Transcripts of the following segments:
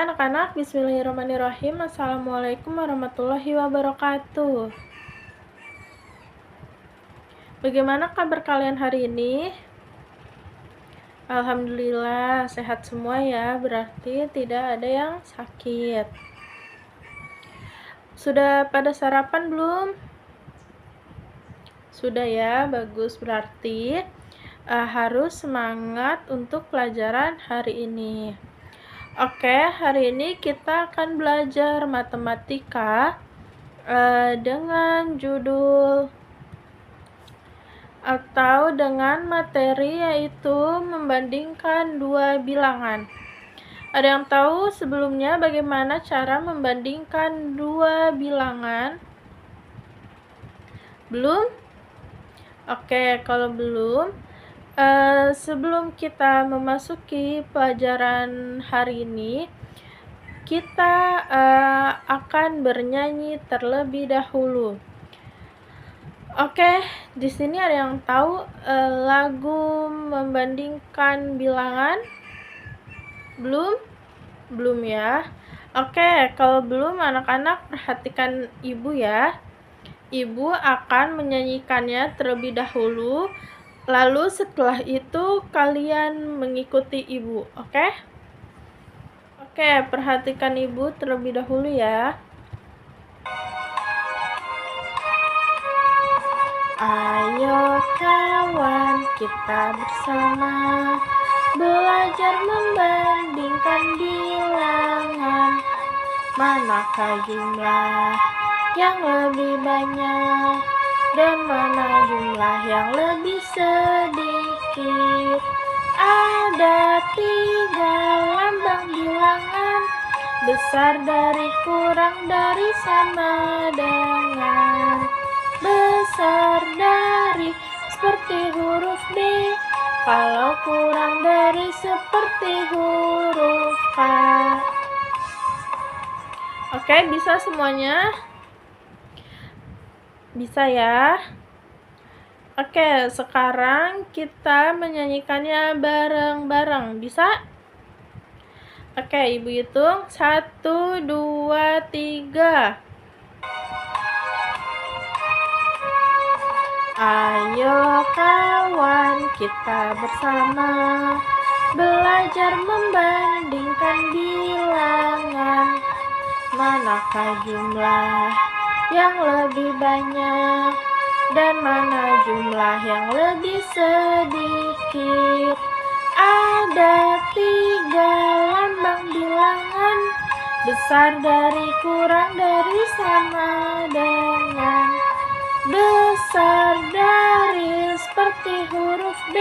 anak-anak, bismillahirrahmanirrahim. Assalamualaikum warahmatullahi wabarakatuh. Bagaimana kabar kalian hari ini? Alhamdulillah, sehat semua ya, berarti tidak ada yang sakit. Sudah pada sarapan belum? Sudah ya, bagus. Berarti harus semangat untuk pelajaran hari ini. Oke, hari ini kita akan belajar matematika dengan judul atau dengan materi yaitu membandingkan dua bilangan. Ada yang tahu sebelumnya bagaimana cara membandingkan dua bilangan? Belum? Oke, kalau belum, sebelum kita memasuki pelajaran hari ini, kita akan bernyanyi terlebih dahulu. Oke, di sini ada yang tahu lagu membandingkan bilangan? Belum? Belum ya. Oke, kalau belum, anak-anak perhatikan ibu ya. Ibu akan menyanyikannya terlebih dahulu, lalu setelah itu kalian mengikuti ibu, oke? Oke, perhatikan ibu terlebih dahulu ya. Ayo kawan, kita bersama belajar membandingkan bilangan. Manakah jumlah yang lebih banyak dan mana jumlah yang lebih sedikit? Ada 3 lambang bilangan, besar dari kurang dari sama dengan. Besar dari seperti huruf B, kalau kurang dari seperti huruf K. Oke, bisa semuanya? Bisa ya? Oke, sekarang kita menyanyikannya bareng-bareng. Bisa? Oke, ibu hitung 1, 2, 3. Ayo kawan, kita bersama belajar membandingkan bilangan. Manakah jumlah yang lebih banyak dan mana jumlah yang lebih sedikit? Ada 3 lambang bilangan, besar dari kurang dari sama dengan. Besar dari seperti huruf B,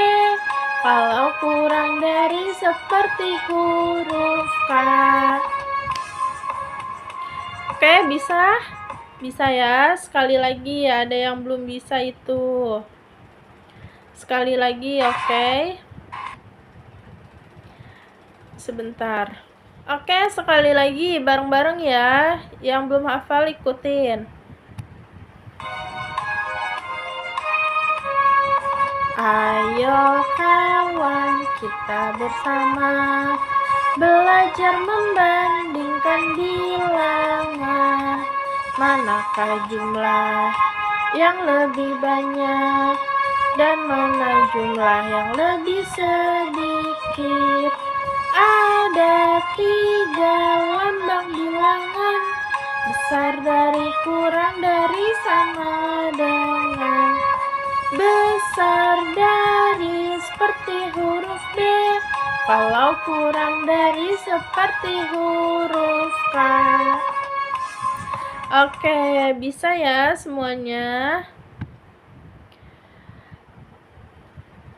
kalau kurang dari seperti huruf K. Oke, bisa? Bisa ya? Sekali lagi ya, ada yang belum bisa itu. Sekali lagi, oke? Sebentar. Oke, sekali lagi, bareng-bareng ya. Yang belum hafal ikutin. Ayo kawan, kita bersama belajar membandingkan bilangan. Manakah jumlah yang lebih banyak dan mana jumlah yang lebih sedikit? Ada 3 lambang bilangan, besar dari kurang dari sama dengan. Besar dari seperti huruf B, kalau kurang dari seperti huruf K. Oke, bisa ya semuanya?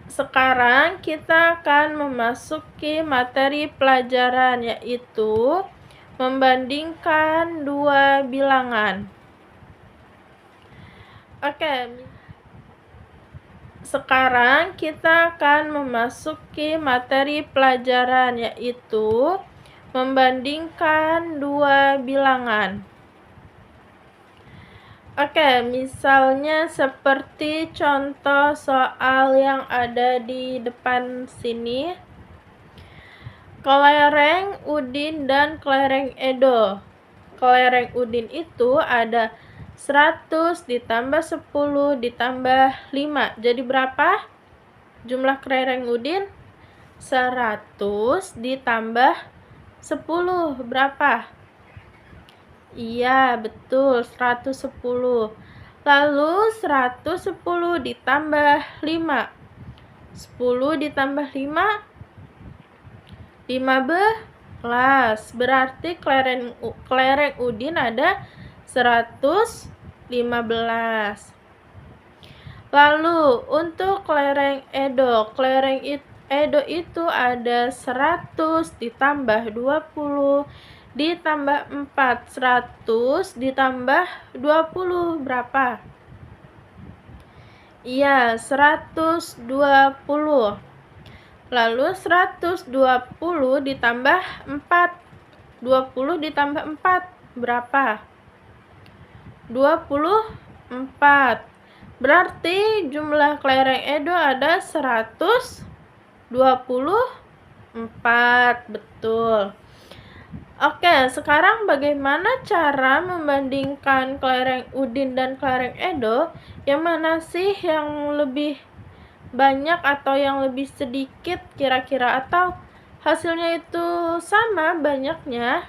Sekarang kita akan memasuki materi pelajaran, yaitu membandingkan dua bilangan. Oke, sekarang kita akan memasuki materi pelajaran, yaitu membandingkan dua bilangan. Oke, misalnya seperti contoh soal yang ada di depan sini. kelereng Udin dan kelereng Edo. Kelereng Udin itu ada 100 ditambah 10 ditambah 5. Jadi berapa jumlah kelereng Udin? 100 ditambah 10. Berapa? Iya, betul, 110. Lalu 110 ditambah 5. 10 ditambah 5, 15. Berarti kelereng Udin ada 115. Lalu untuk kelereng Edo, Edo itu ada 100 ditambah 20 ditambah 4. 100 ditambah 20 berapa? Iya, 120. Lalu 120 ditambah 4. 20 ditambah 4 berapa? 24. Berarti jumlah kelereng Edo ada 124. Betul. Oke, sekarang bagaimana cara membandingkan kelereng Udin dan kelereng Edo? Yang mana sih yang lebih banyak atau yang lebih sedikit kira-kira, atau hasilnya itu sama banyaknya?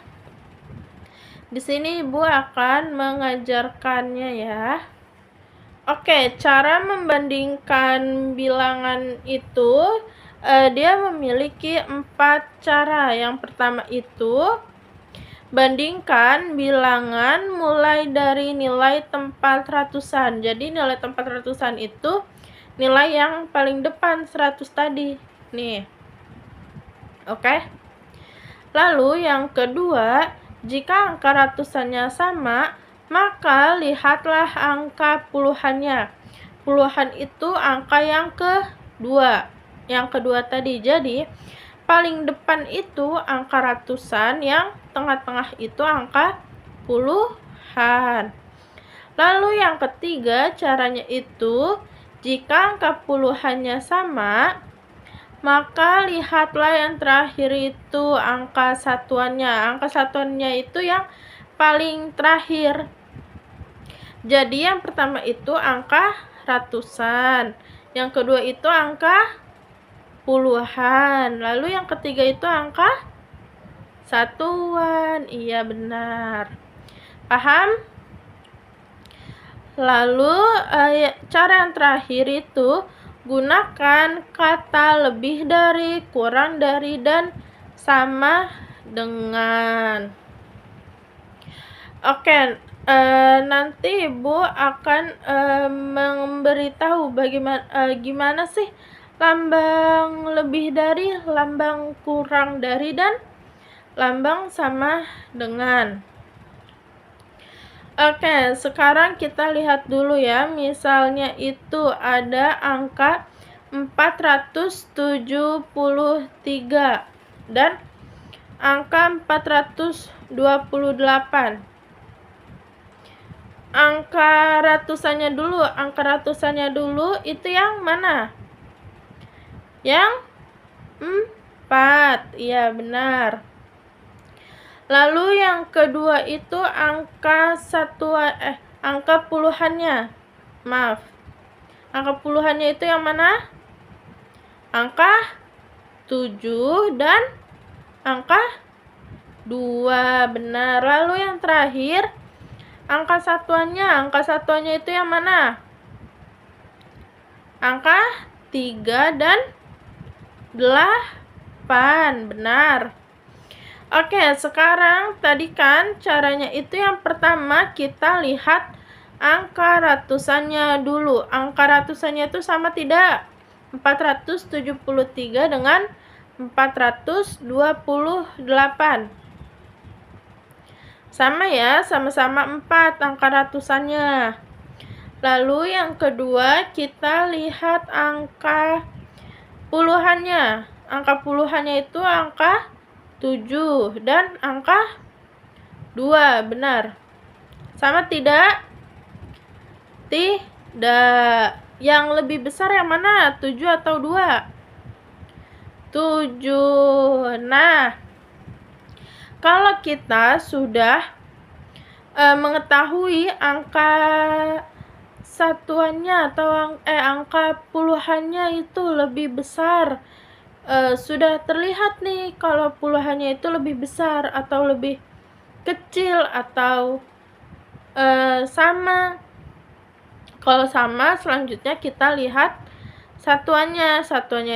Di sini Ibu akan mengajarkannya ya. Oke, cara membandingkan bilangan itu dia memiliki 4 cara. Yang pertama itu bandingkan bilangan mulai dari nilai tempat ratusan. Jadi nilai tempat ratusan itu nilai yang paling depan 100 tadi. Nih. Oke. Lalu yang kedua, jika angka ratusannya sama, maka lihatlah angka puluhannya. Puluhan itu angka yang kedua. Yang kedua tadi. Jadi, paling depan itu angka ratusan, yang tengah-tengah itu angka puluhan. Lalu yang ketiga, caranya itu, jika angka puluhannya sama, maka lihatlah yang terakhir itu angka satuannya. Angka satuannya itu yang paling terakhir. Jadi yang pertama itu angka ratusan, yang kedua itu angka puluhan, lalu yang ketiga itu angka satuan. Iya, benar. Paham? Lalu cara yang terakhir itu gunakan kata lebih dari, kurang dari, dan sama dengan. Oke, nanti Ibu akan memberitahu gimana sih lambang lebih dari, lambang kurang dari, dan lambang sama dengan. Oke, sekarang kita lihat dulu ya. Misalnya itu ada angka 473 dan angka 428. Angka ratusannya dulu itu yang mana? Yang 4. Iya, benar. Lalu yang kedua itu angka puluhannya. Maaf. Angka puluhannya itu yang mana? Angka 7 dan angka 2. Benar. Lalu yang terakhir angka satuannya itu yang mana? Angka 3 dan 8. Benar. Oke, sekarang tadi kan caranya itu yang pertama kita lihat angka ratusannya dulu. Angka ratusannya itu sama tidak? 473 dengan 428. Sama ya, sama-sama 4 angka ratusannya. Lalu yang kedua kita lihat angka puluhannya. Angka puluhannya itu angka 7 dan angka 2. Benar. Sama tidak? Tidak. Yang lebih besar yang mana? 7 atau 2? 7. Nah, kalau kita sudah mengetahui angka satuannya atau angka puluhannya itu lebih besar, sudah terlihat nih kalau puluhannya itu lebih besar atau lebih kecil atau sama. Kalau sama, selanjutnya kita lihat satuannya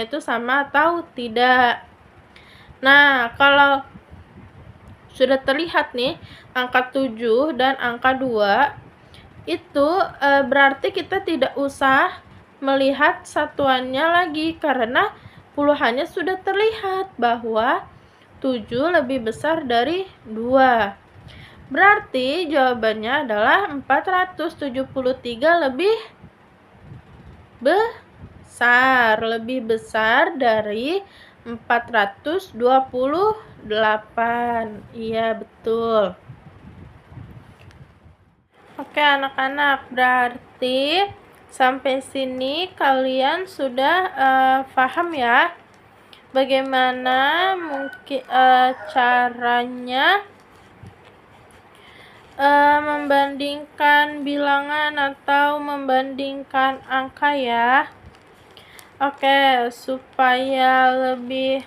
itu sama atau tidak. Nah, kalau sudah terlihat nih angka 7 dan angka 2, itu berarti kita tidak usah melihat satuannya lagi karena puluhannya sudah terlihat bahwa 7 lebih besar dari 2. Berarti jawabannya adalah 473 lebih besar dari 428. Iya, betul. Oke, anak-anak, berarti sampai sini kalian sudah paham ya bagaimana mungkin caranya membandingkan bilangan atau membandingkan angka ya. Oke, supaya lebih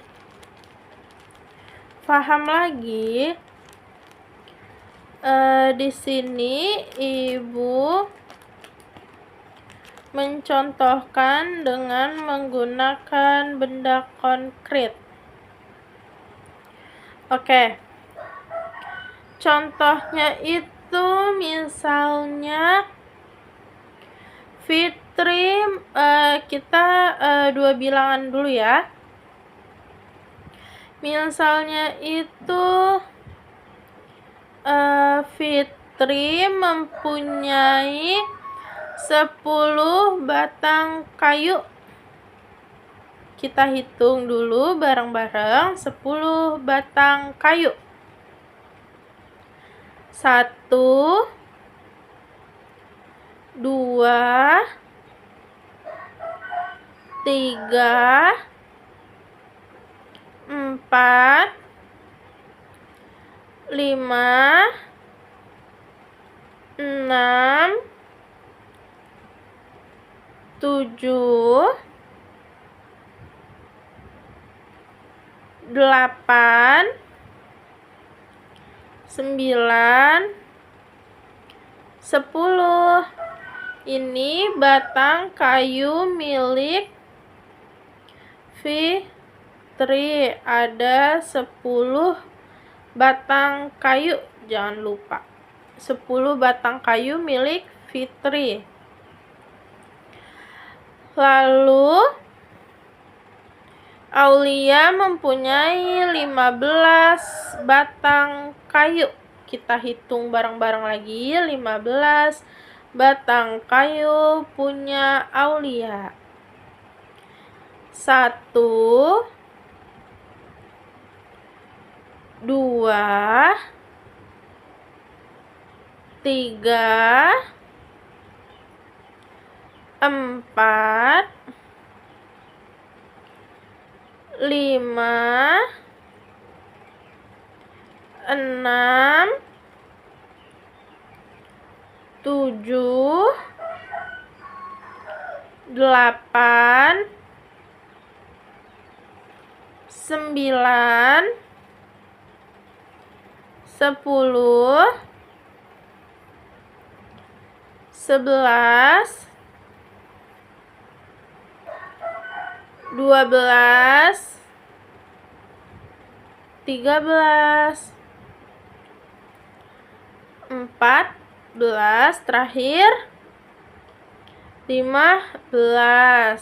paham lagi, di sini Ibu mencontohkan dengan menggunakan benda konkret. Oke. Contohnya itu misalnya Fitri, kita dua bilangan dulu ya. Misalnya itu Fitri mempunyai 10 batang kayu. Kita hitung dulu bareng-bareng 10 batang kayu. 1, 2, 3, 4, 5, 6, 7, 8, 9, 10. Ini batang kayu milik Fitri. Ada 10 batang kayu, jangan lupa. 10 batang kayu milik Fitri. Lalu Aulia mempunyai 15 batang kayu. Kita hitung bareng-bareng lagi. 15 batang kayu punya Aulia. 1, 2, 3, 4, 5, 6, 7, 8, 9, 10, 11, 12, 13, 14, terakhir 15.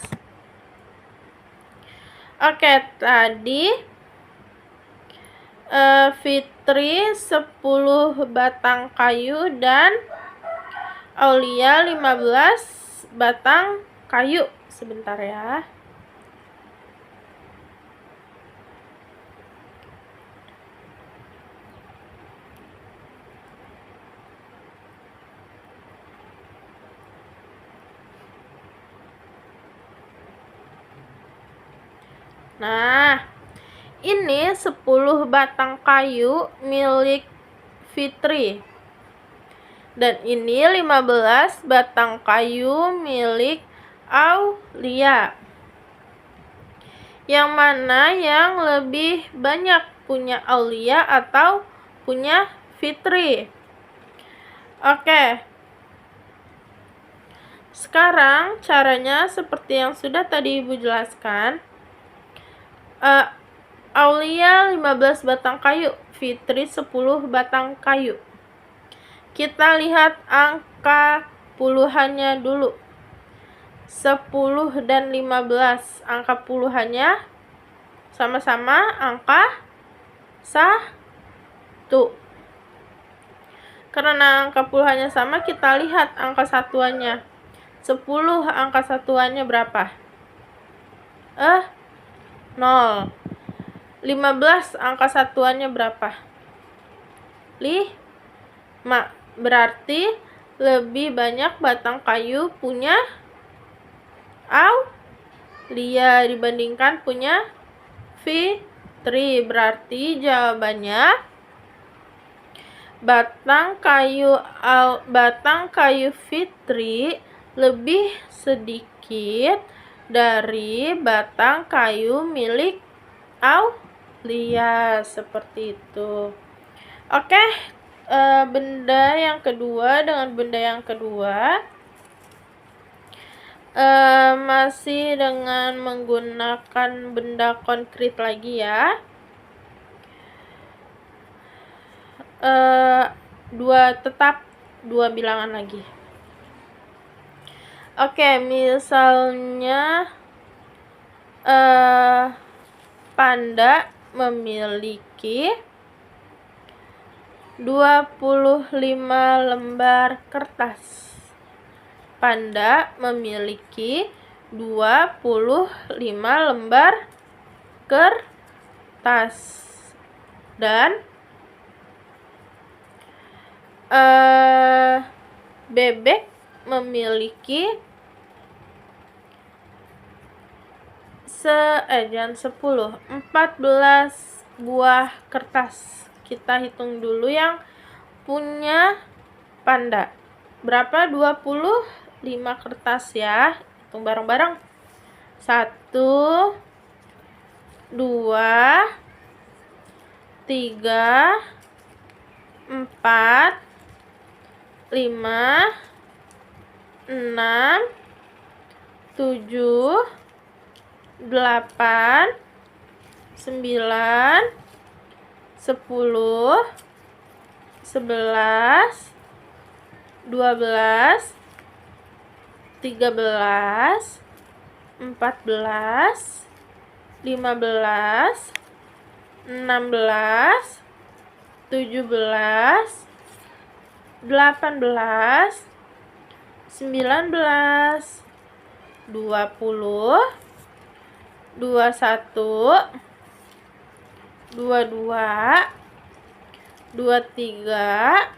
Oke, tadi Fitri 10 batang kayu dan Aulia 15 batang kayu. Sebentar ya. Nah, ini 10 batang kayu milik Fitri. Dan ini 15 batang kayu milik Aulia. Yang mana yang lebih banyak, punya Aulia atau punya Fitri? Oke. Sekarang caranya seperti yang sudah tadi Ibu jelaskan. Aulia 15 batang kayu, Fitri 10 batang kayu. Kita lihat angka puluhannya dulu. 10 dan 15. Angka puluhannya sama-sama angka 1. Karena angka puluhannya sama, kita lihat angka satuannya. 10 angka satuannya berapa? 0. 15 angka satuannya berapa? 5. Berarti lebih banyak batang kayu punya Aulia dibandingkan punya Fitri. Berarti jawabannya batang kayu Fitri lebih sedikit dari batang kayu milik Aulia. Seperti itu. Oke. Benda yang kedua dengan benda yang kedua, masih dengan menggunakan benda konkret lagi ya. Tetap dua bilangan lagi. Oke, misalnya panda memiliki 25 lembar kertas. Panda memiliki 25 lembar kertas. Dan bebek memiliki 14 buah kertas. Kita hitung dulu yang punya panda. Berapa? 25 kertas ya. Hitung bareng-bareng. 1, 2, 3, 4, 5, 6, 7, 8, 9, 10, 11, 12, 13, 14, 15, 16, 17, 18, 19, 20, 21, 22, 23,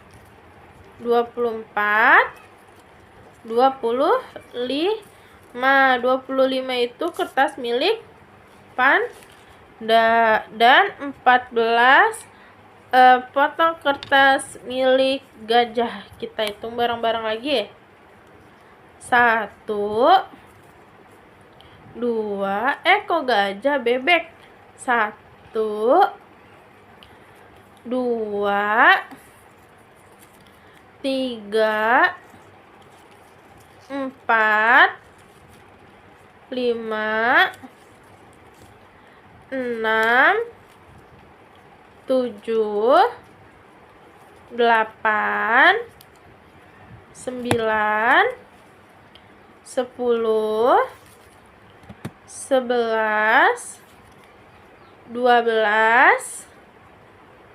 24, 25. 25 itu kertas milik panda dan 14 potong kertas milik gajah. Kita hitung bareng-bareng lagi. 1, 2, kok gajah, bebek. 1, 2, 3, 4, 5, 6, 7, 8, 9, 10, 11, 12,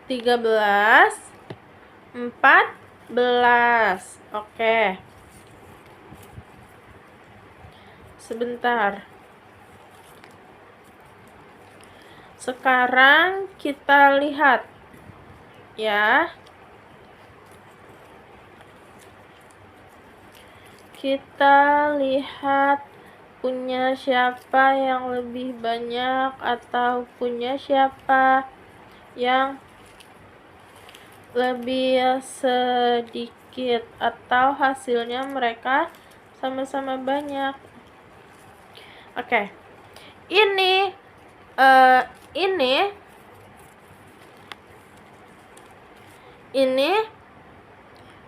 13, 14. Oke. Sebentar. Sekarang kita lihat ya. Kita lihat punya siapa yang lebih banyak atau punya siapa yang lebih sedikit, atau hasilnya mereka sama-sama banyak. Oke. Ini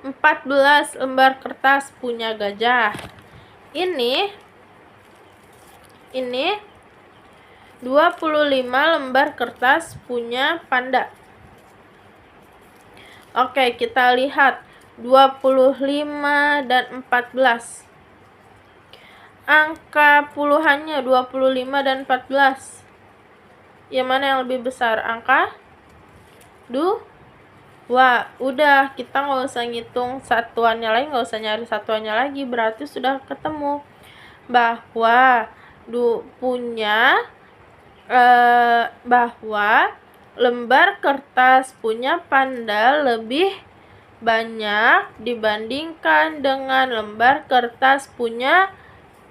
14 lembar kertas punya gajah. Ini 25 lembar kertas punya panda. Oke, kita lihat 25 dan 14. Angka puluhannya 25 dan 14. Yang mana yang lebih besar? Angka 2. Udah, kita nggak usah ngitung satuannya lagi, nggak usah nyari satuannya lagi, berarti sudah ketemu bahwa bahwa lembar kertas punya panda lebih banyak dibandingkan dengan lembar kertas punya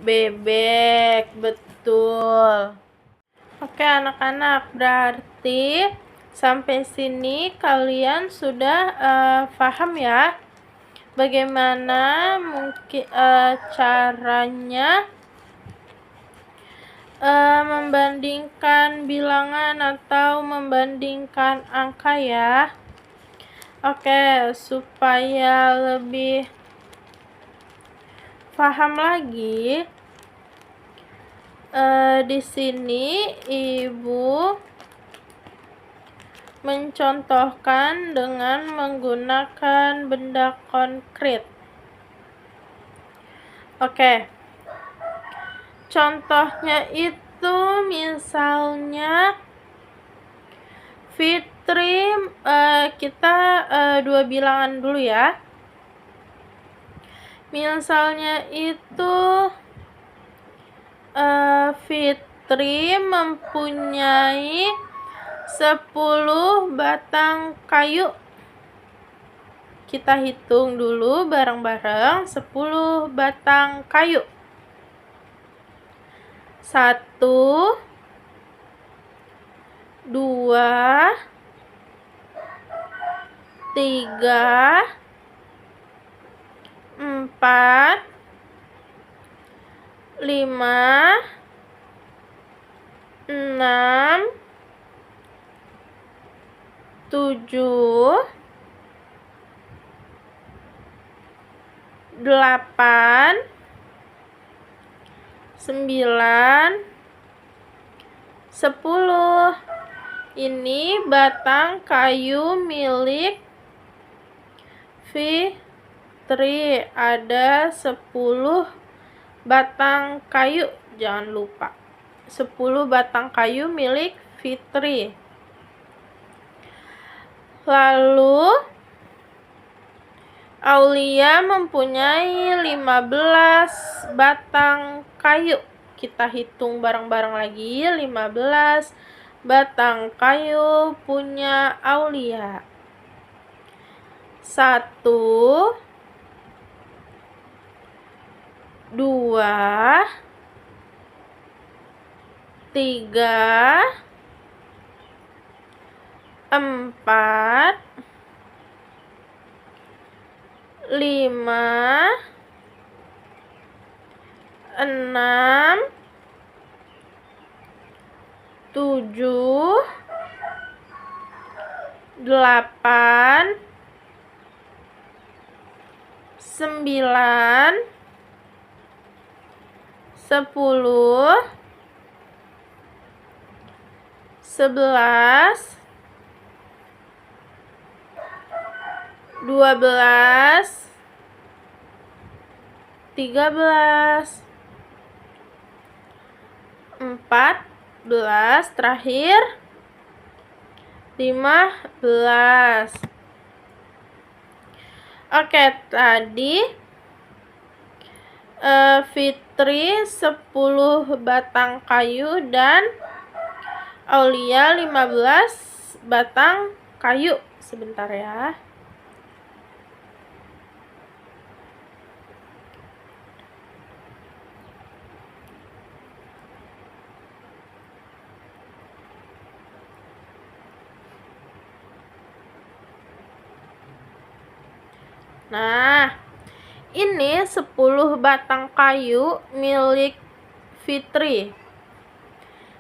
bebek. Betul. Oke anak-anak, berarti sampai sini kalian sudah paham ya bagaimana mungkin caranya membandingkan bilangan atau membandingkan angka ya. Oke, supaya lebih paham lagi, di sini Ibu mencontohkan dengan menggunakan benda konkret. Oke. Contohnya itu misalnya Fitri, kita 2 bilangan dulu ya. Misalnya itu Fitri mempunyai 10 batang kayu. Kita hitung dulu bareng-bareng 10 batang kayu. 1, 2, 3, 4, 5, 6, 7, 8, 9, 10. Ini batang kayu milik Fitri. Ada 10 batang kayu, jangan lupa. 10 batang kayu milik Fitri. Lalu Aulia mempunyai 15 batang kayu. Kita hitung bareng-bareng lagi. 15 batang kayu punya Aulia. 1, 2, 3, 4, 5, 6, 7, 8, 9, 10, 11, 12, 13, 14, terakhir 15. Oke, tadi Fitri 10 batang kayu dan Aulia 15 batang kayu. Sebentar ya. Nah, ini 10 batang kayu milik Fitri.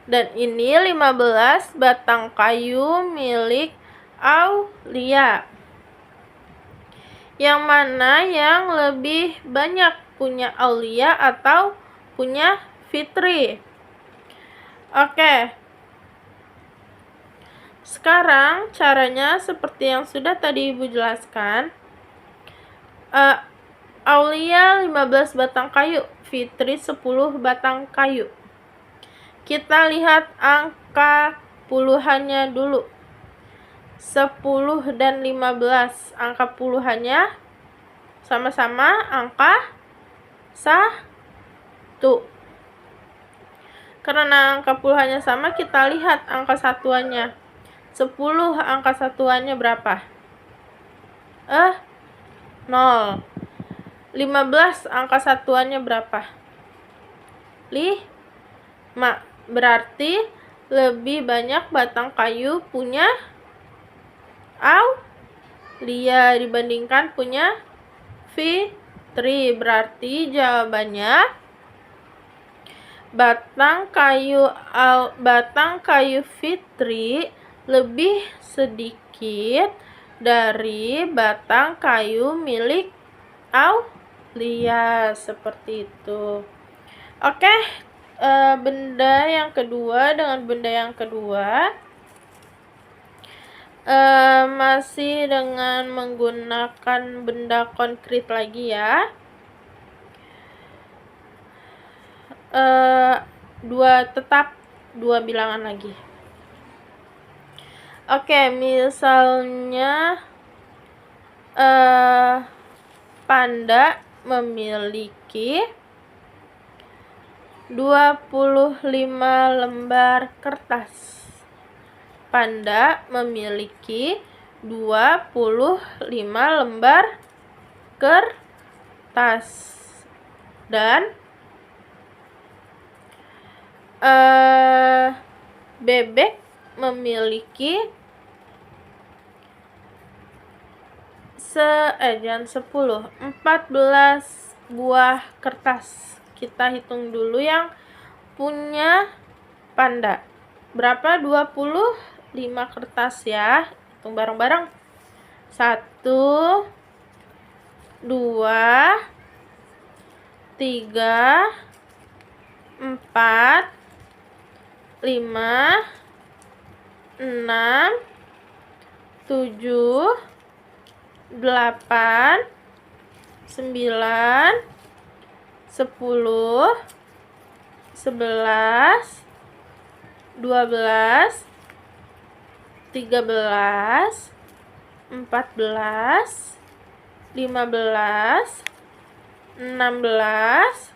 Dan ini 15 batang kayu milik Aulia. Yang mana yang lebih banyak, punya Aulia atau punya Fitri? Oke. Sekarang caranya seperti yang sudah tadi Ibu jelaskan. Aulia 15 batang kayu, Fitri 10 batang kayu. Kita lihat angka puluhannya dulu. 10 dan 15. Angka puluhannya sama-sama angka 1. Karena angka puluhannya sama, kita lihat angka satuannya. 10 angka satuannya berapa? 0. 15 angka satuannya berapa? 5. Berarti lebih banyak batang kayu punya Aulia dibandingkan punya Fitri. Berarti jawabannya batang kayu Fitri lebih sedikit dari batang kayu milik Aulia, seperti itu. Oke, benda yang kedua dengan benda yang kedua masih dengan menggunakan benda konkret lagi ya. Tetap dua bilangan lagi. Oke, misalnya panda memiliki 25 lembar kertas. Panda memiliki 25 lembar kertas. Dan bebek memiliki 14 buah kertas. Kita hitung dulu yang punya panda. Berapa? 25 kertas ya. Hitung bareng-bareng. 1, 2, 3, 4, 5, 6, 7, 8, 9, 10, 11, 12, 13, 14, 15, 16,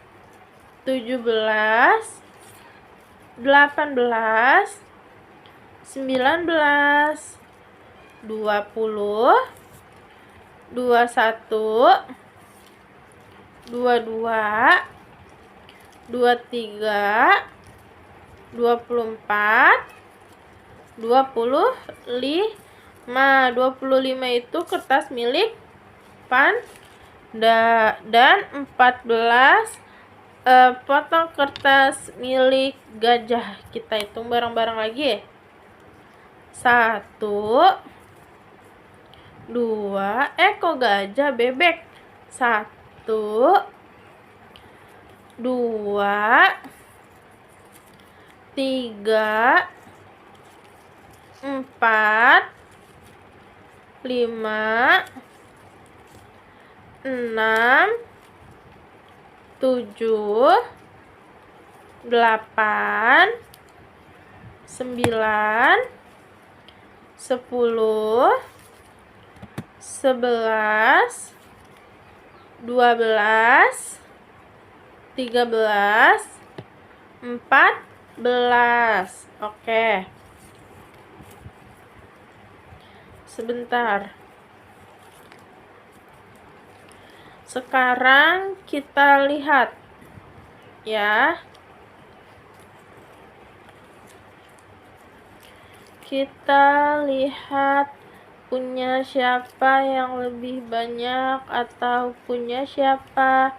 17, 18, 19, 20, 21, 22, 23, 24, 25. 25 itu kertas milik panda dan 14 potong kertas milik gajah. Kita hitung bareng-bareng lagi. 1, 2, kok gajah, bebek. 1, 2, 3, 4, 5, 6, 7, 8, 9, 10, 11, 12, 13, 14. Oke. Sebentar. Sekarang kita lihat ya. Kita lihat punya siapa yang lebih banyak atau punya siapa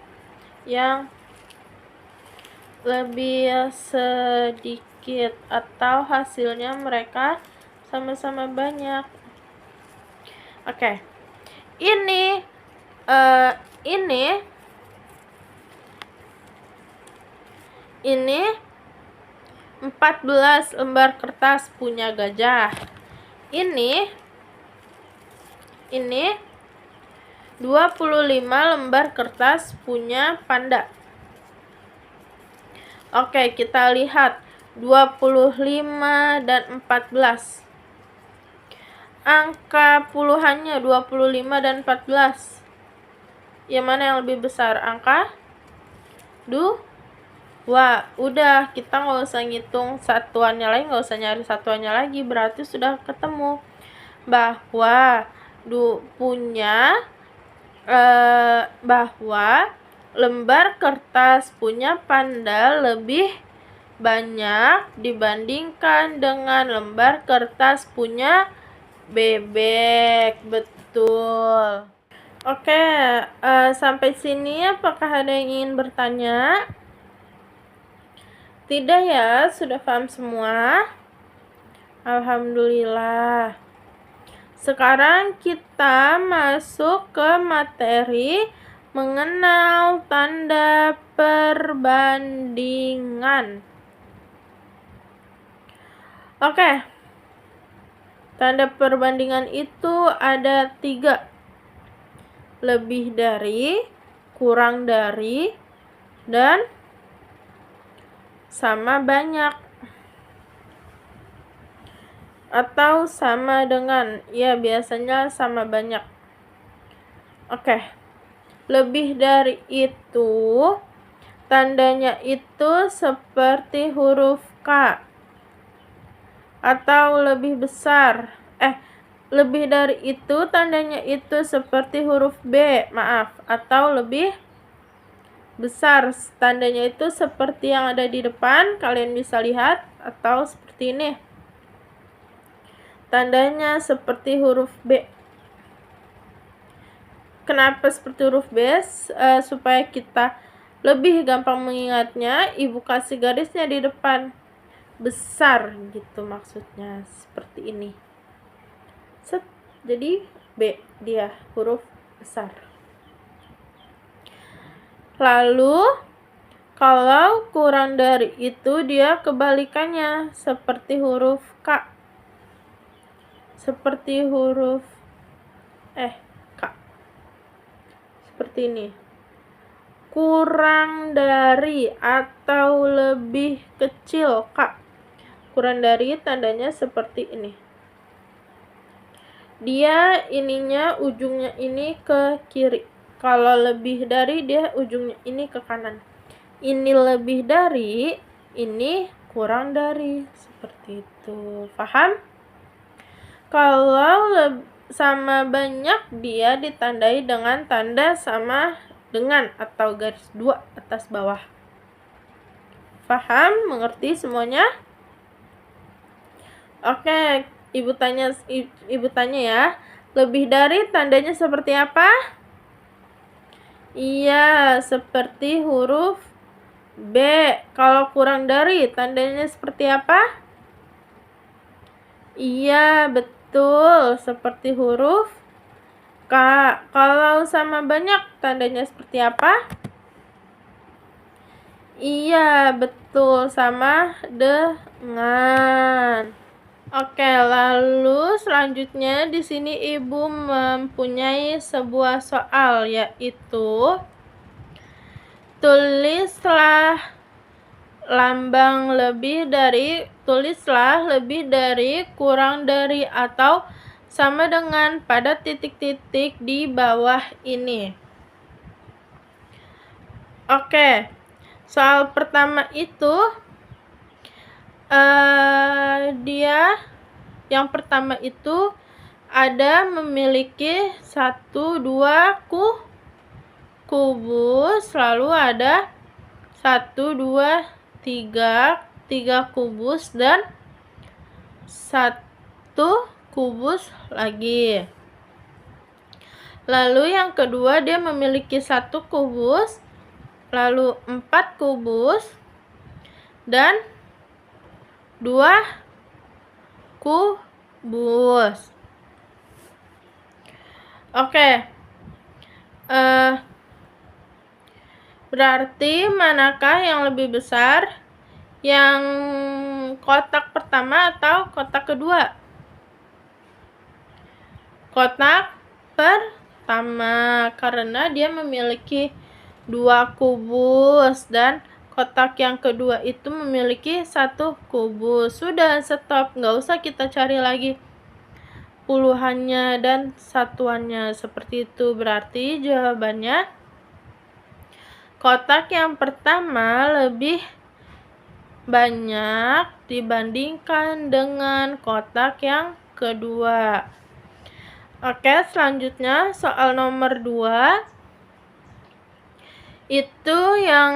yang lebih sedikit, atau hasilnya mereka sama-sama banyak. Oke. Ini 14 lembar kertas punya gajah. Ini 25 lembar kertas punya panda. Oke, kita lihat 25 dan 14. Angka puluhannya 25 dan 14. Yang mana yang lebih besar? Angka 2. Udah, kita nggak usah ngitung satuannya lagi, nggak usah nyari satuannya lagi. Berarti sudah ketemu bahwa bahwa lembar kertas punya panda lebih banyak dibandingkan dengan lembar kertas punya bebek. Betul. Oke, sampai sini apakah ada yang ingin bertanya? Tidak ya, sudah paham semua? Alhamdulillah. Sekarang kita masuk ke materi mengenal tanda perbandingan. Oke. Tanda perbandingan itu ada 3. Lebih dari, kurang dari, dan sama banyak. Atau sama dengan. Ya, biasanya sama banyak. Oke. Lebih dari itu, tandanya itu seperti huruf K. Atau lebih besar. Lebih dari itu, tandanya itu seperti huruf B. Atau lebih besar. Tandanya itu seperti yang ada di depan. Kalian bisa lihat. Atau seperti ini. Tandanya seperti huruf B. Kenapa seperti huruf B? Supaya kita lebih gampang mengingatnya, ibu kasih garisnya di depan. Besar gitu maksudnya. Seperti ini. Jadi B, dia huruf besar. Lalu kalau kurang dari itu, dia kebalikannya. Seperti huruf K. Seperti huruf K. Seperti ini. Kurang dari atau lebih kecil K. Kurang dari tandanya seperti ini. Dia ininya ujungnya ini ke kiri. Kalau lebih dari, dia ujungnya ini ke kanan. Ini lebih dari, ini kurang dari. Seperti itu. Paham? Kalau sama banyak, dia ditandai dengan tanda sama dengan atau garis 2 atas bawah. Paham? Mengerti semuanya? Oke, ibu tanya ya. Lebih dari tandanya seperti apa? Iya, seperti huruf B. Kalau kurang dari tandanya seperti apa? Iya, betul, seperti huruf K. Kalau sama banyak tandanya seperti apa? Iya, betul, sama dengan. Oke, lalu selanjutnya di sini ibu mempunyai sebuah soal, yaitu tulislah lebih dari, kurang dari, atau sama dengan pada titik-titik di bawah ini. Oke, soal pertama itu yang pertama itu ada memiliki 1, 2 kubus, lalu ada 1, 2, 3 kubus dan 1 kubus lagi. Lalu yang kedua dia memiliki 1 kubus, lalu 4 kubus, dan 2 kubus. Oke. Berarti manakah yang lebih besar? Yang kotak pertama atau kotak kedua? Kotak pertama, karena dia memiliki 2 kubus dan kotak yang kedua itu memiliki 1 kubus. Sudah, stop, nggak usah kita cari lagi puluhannya dan satuannya seperti itu. Berarti jawabannya kotak yang pertama lebih banyak dibandingkan dengan kotak yang kedua. Oke, selanjutnya soal nomor 2. Itu yang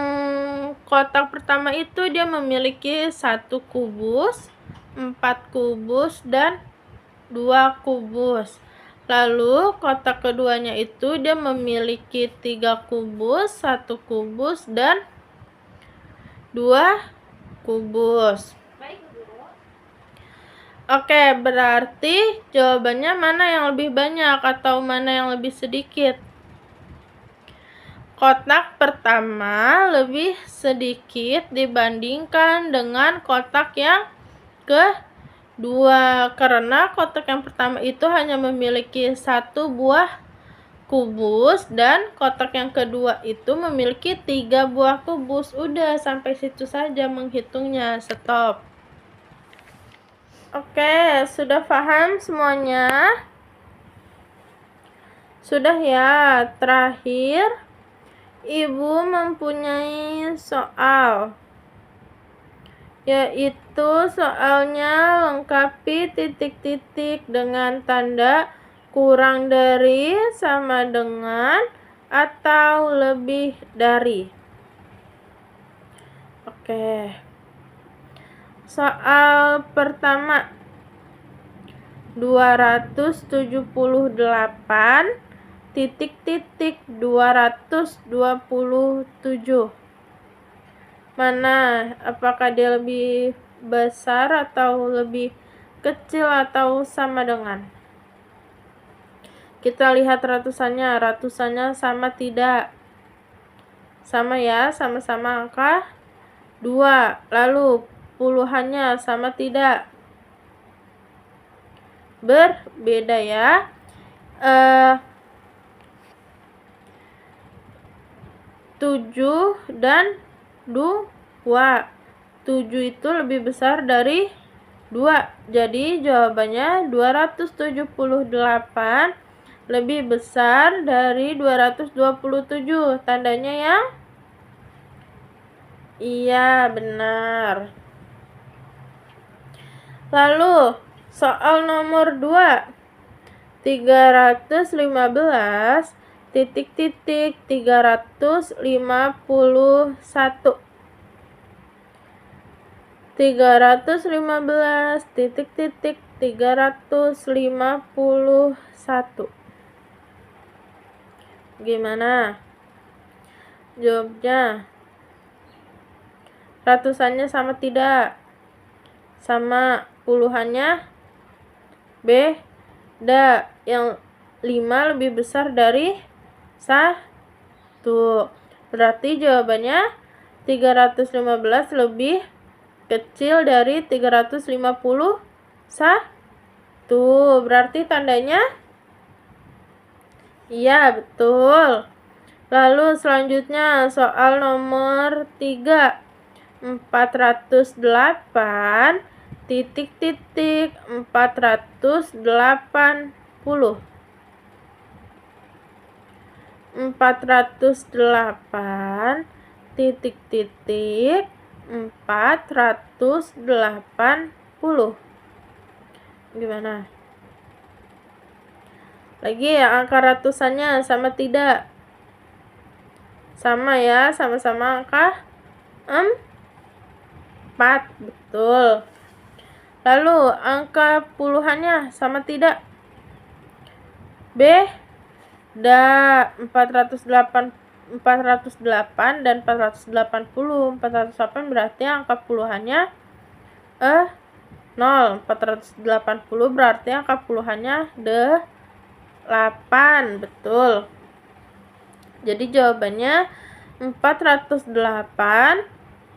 kotak pertama itu dia memiliki 1 kubus, 4 kubus, dan 2 kubus. Lalu kotak keduanya itu dia memiliki 3 kubus, 1 kubus, dan 2 kubus. Oke, berarti jawabannya mana yang lebih banyak atau mana yang lebih sedikit? Kotak pertama lebih sedikit dibandingkan dengan kotak yang kedua, karena kotak yang pertama itu hanya memiliki 1 buah kubus dan kotak yang kedua itu memiliki 3 buah kubus. Udah, sampai situ saja menghitungnya. Stop. Oke, sudah paham semuanya? Sudah ya. Terakhir, Ibu mempunyai soal, yaitu soalnya lengkapi titik-titik dengan tanda kurang dari, sama dengan, atau lebih dari. Oke. Soal pertama, 278 titik-titik 227. Mana? Apakah dia lebih besar atau lebih kecil atau sama dengan? Kita lihat ratusannya. Ratusannya sama tidak? Sama ya, sama-sama angka 2. Lalu puluhannya sama tidak? Berbeda ya. 7 dan 2. 7 itu lebih besar dari 2. Jadi jawabannya 278 lebih besar dari 227. Tandanya yang iya, benar. Lalu soal nomor 2, 315 titik-titik 351. 315 titik-titik 351. Gimana jawabnya? Ratusannya sama tidak? Sama. Puluhannya beda. Yang 5 lebih besar dari 1. Berarti jawabannya 315 lebih kecil dari 351. Berarti tandanya iya, betul. Lalu selanjutnya soal nomor 3, 408 titik-titik 480. 408 titik-titik 480. Gimana? Lagi ya, angka ratusannya sama tidak? Sama ya, sama-sama angka 4. Betul. Lalu angka puluhannya sama tidak? Beda. 408 dan 480. 408 berarti angka puluhannya 0. 480 berarti angka puluhannya 8. Betul. Jadi jawabannya 408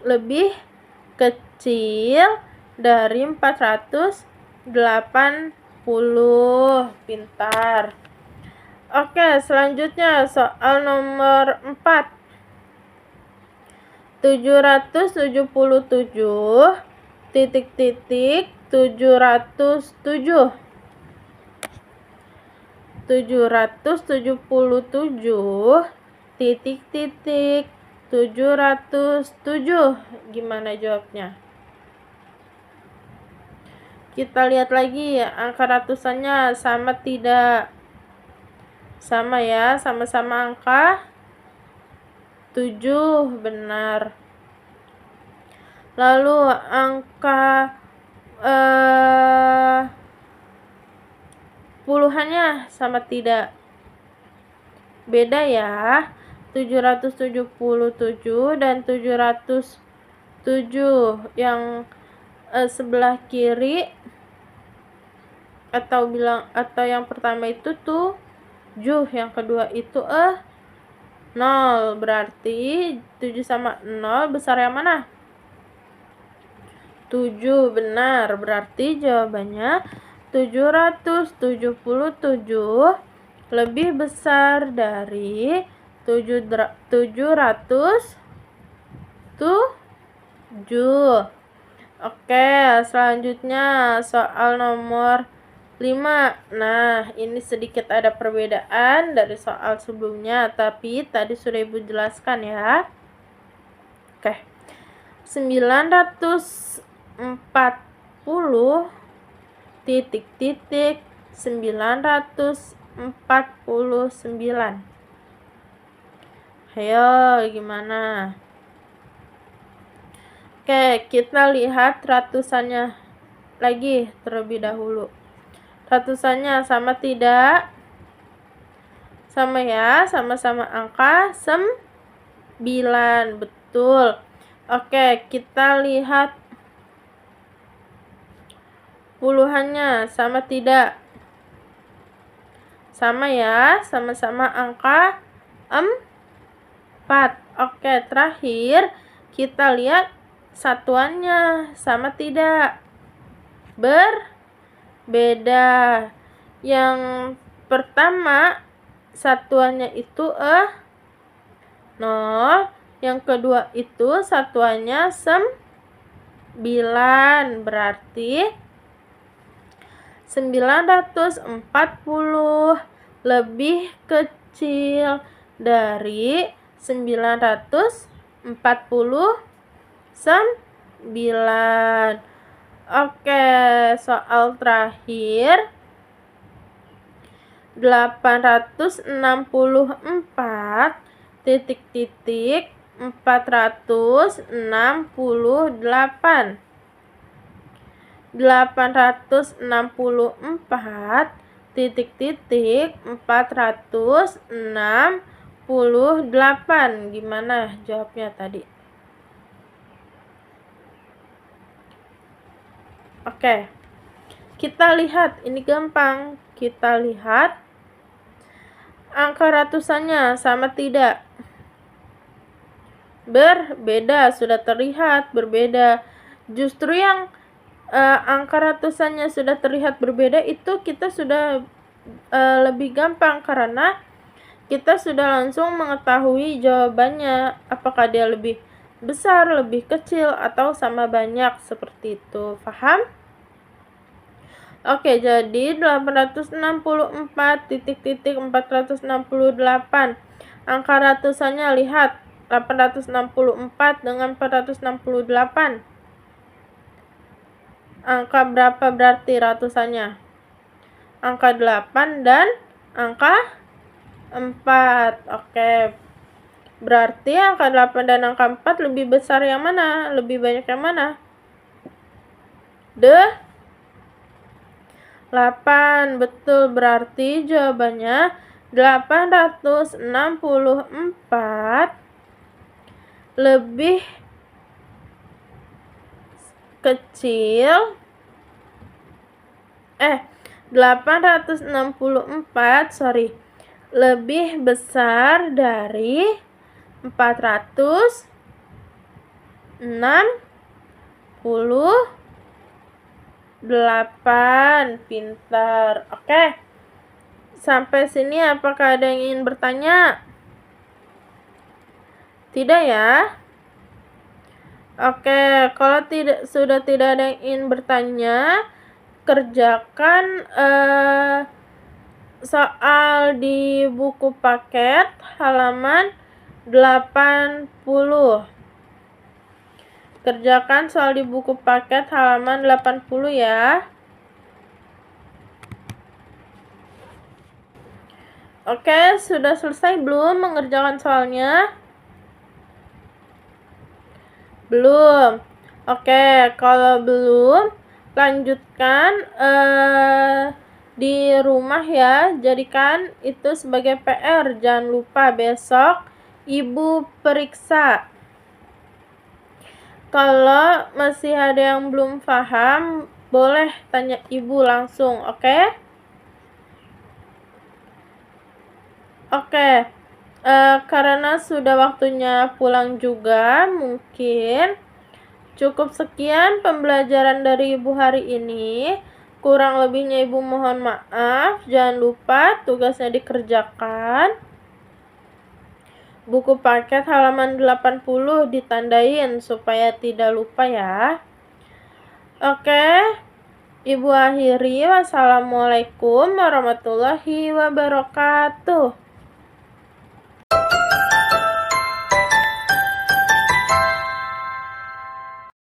lebih kecil dari 480. Pintar. Oke, selanjutnya soal nomor 4. 777 titik 707. 777 titik 707. Gimana jawabnya? Kita lihat lagi angka ratusannya sama tidak? Sama ya, sama-sama angka 7, benar. Lalu angka puluhannya sama tidak? Beda ya. 777 dan 707. Yang sebelah kiri atau yang pertama itu 7, yang kedua itu 0. Berarti 7 sama 0 besar yang mana? 7, benar. Berarti jawabannya 777 lebih besar dari 707. Oke, selanjutnya soal nomor 5. Nah, ini sedikit ada perbedaan dari soal sebelumnya, tapi tadi sudah Ibu jelaskan ya. Oke. 940 titik 949. Ayo, gimana? Oke, kita lihat ratusannya lagi terlebih dahulu. Ratusannya sama tidak? Sama ya, sama-sama angka 9. Betul. Oke, kita lihat puluhannya sama tidak? Sama ya, sama-sama angka 4. Oke, terakhir kita lihat satuannya sama tidak? Berbeda. Yang pertama satuannya itu 0, yang kedua itu satuannya 9. Berarti 940 lebih kecil dari 949. Oke, soal terakhir. 864 titik 468. 864 titik 468. Gimana jawabnya tadi? Oke, kita lihat, ini gampang. Kita lihat angka ratusannya sama tidak? Berbeda, sudah terlihat berbeda. Justru yang angka ratusannya sudah terlihat berbeda itu kita sudah lebih gampang karena kita sudah langsung mengetahui jawabannya, apakah dia lebih besar, lebih kecil, atau sama banyak, seperti itu. Paham? Oke, jadi 864 titik 468. Angka ratusannya lihat, 864 dengan 468. Angka berapa berarti ratusannya? Angka 8 dan angka 4. Oke. Berarti angka 8 dan angka 4 lebih besar yang mana? Lebih banyak yang mana? 8. Betul, berarti jawabannya 864 lebih kecil 864 lebih besar dari 468. Pintar. Oke. Sampai sini apakah ada yang ingin bertanya? Tidak ya? Oke, kalau sudah tidak ada yang ingin bertanya, kerjakan soal di buku paket halaman 80. Kerjakan soal di buku paket halaman 80 ya. Oke, sudah selesai belum mengerjakan soalnya? Belum. Oke, kalau belum, lanjutkan di rumah ya. Jadikan itu sebagai PR. Jangan lupa besok Ibu periksa. Kalau masih ada yang belum paham, boleh tanya Ibu langsung, oke? Oke. Karena sudah waktunya pulang juga, mungkin cukup sekian pembelajaran dari Ibu hari ini. Kurang lebihnya Ibu mohon maaf. Jangan lupa tugasnya dikerjakan. Buku paket halaman 80 ditandain supaya tidak lupa ya. Oke. Ibu akhiri. Wassalamualaikum warahmatullahi wabarakatuh.